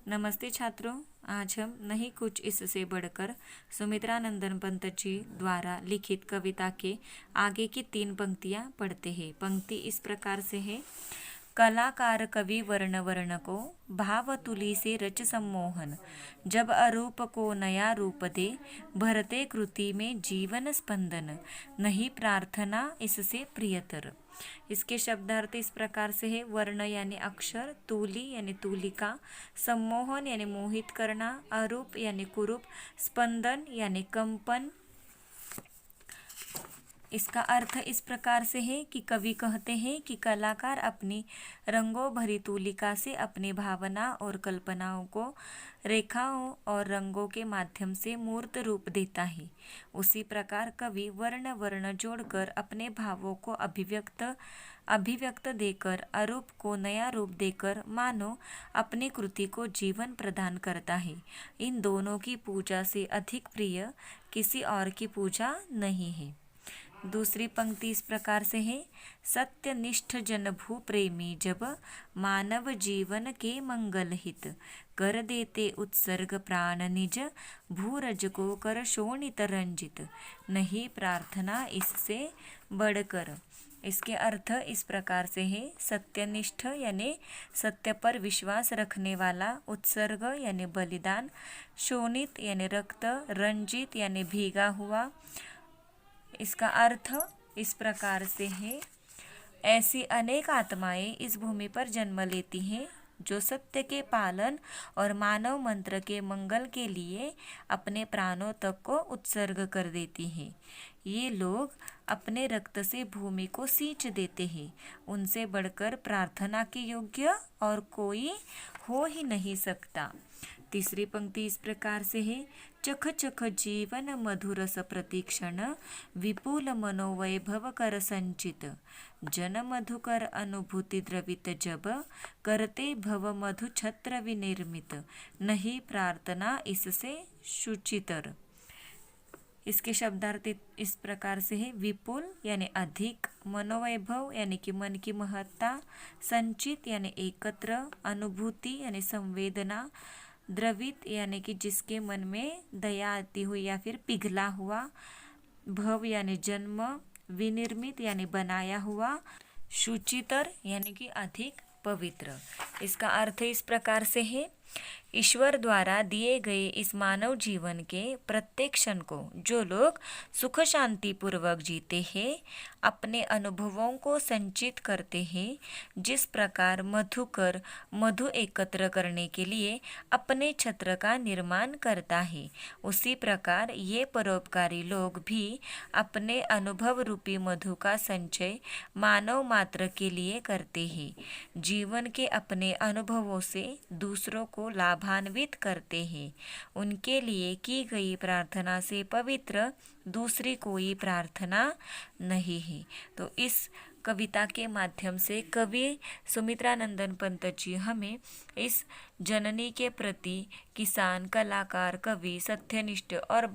नमस्ते छात्रों, आज हम नहीं कुछ इससे बढ़कर सुमित्रा नंदन पंत जी द्वारा लिखित कविता के आगे की 3 पंक्तियां पढ़ते हैं। पंक्ति इस प्रकार से है। कलाकार कवि वर्ण वर्ण को भाव तुली से रच सम्मोहन, जब अरूप को नया रूप दे भरते कृति में जीवन स्पंदन, नहीं प्रार्थना इससे प्रियतर। इसके शब्दार्थ इस प्रकार से है। वर्ण यानी अक्षर, तुली यानी तुलिका, सम्मोहन यानी मोहित करना, अरूप यानी कुरूप, स्पंदन यानी कंपन। इसका अर्थ इस प्रकार से है कि कवि कहते हैं कि कलाकार अपनी रंगों भरी तुलिका से अपनी भावना और कल्पनाओं को रेखाओं और रंगों के माध्यम से मूर्त रूप देता है। उसी प्रकार कवि वर्ण वर्ण जोड़कर अपने भावों को अभिव्यक्त देकर अरूप को नया रूप देकर मानो अपनी कृति को जीवन प्रदान करता है। इन दोनों की पूजा से अधिक प्रिय किसी और की पूजा नहीं है। दूसरी पंक्ति इस प्रकार से है। सत्यनिष्ठ जन भू प्रेमी जब मानव जीवन के मंगल हित, कर देते उत्सर्ग प्राण निज भूरज को कर शोणित रंजित, नहीं प्रार्थना इससे बढ़कर। इसके अर्थ इस प्रकार से है। सत्यनिष्ठ यानी सत्य पर विश्वास रखने वाला, उत्सर्ग यानी बलिदान, शोणित यानी रक्त, रंजित यानी भीगा हुआ। इसका अर्थ इस प्रकार से है। ऐसी अनेक आत्माएं इस भूमि पर जन्म लेती हैं जो सत्य के पालन और मानव मंत्र के मंगल के लिए अपने प्राणों तक को उत्सर्ग कर देती हैं। ये लोग अपने रक्त से भूमि को सींच देते हैं। उनसे बढ़कर प्रार्थना के योग्य और कोई हो ही नहीं सकता। तीसरी पंक्ति इस प्रकार से है। चख चख जीवन मधुरस प्रतीक्षण, विपुल मनोवैभव कर संचित, जन मधुकर अनुभूति द्रवित जब, करते भव मधु छत्र विनिर्मित, नहीं प्रार्थना इससे शुचितर। इसके शब्दार्थ इस प्रकार से है। विपुल यानी अधिक, मनोवैभव यानी कि मन की महत्ता, संचित यानी एकत्र, अनुभूति यानी संवेदना, द्रवित यानी कि जिसके मन में दया आती हुई या फिर पिघला हुआ, भव यानी जन्म, विनिर्मित यानी बनाया हुआ, शुचितर यानी कि अधिक पवित्र। इसका अर्थ इस प्रकार से है। ईश्वर द्वारा दिए गए इस मानव जीवन के प्रत्येक क्षण को जो लोग सुख शांति पूर्वक जीते हैं, अपने अनुभवों को संचित करते हैं, जिस प्रकार मधुकर मधु एकत्र करने के लिए अपने छत्र का निर्माण करता है, उसी प्रकार ये परोपकारी लोग भी अपने अनुभव रूपी मधु का संचय मानव मात्र के लिए करते हैं। जीवन के अपने अनुभवों से दूसरों को लाभान्वित करते हैं। उनके लिए की गई प्रार्थना से पवित्र दूसरी कोई प्रार्थना नहीं है। तो इस कविता के माध्यम से कवि सुमित्रा नंदन पंत जी हमें इस जननी के प्रति किसान, कलाकार, कवि, सत्यनिष्ठ और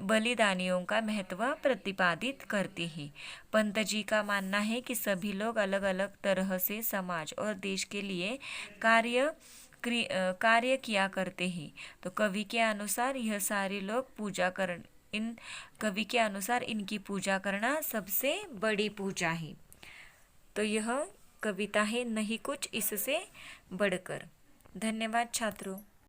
बलिदानियों का महत्व प्रतिपादित करते हैं। पंत जी का मानना है कि सभी लोग अलग अलग तरह से समाज और देश के लिए कार्य किया करते हैं। तो कवि के अनुसार यह सारे लोग कवि के अनुसार इनकी पूजा करना सबसे बड़ी पूजा है। तो यह कविता है नहीं कुछ इससे बढ़कर। धन्यवाद छात्रों।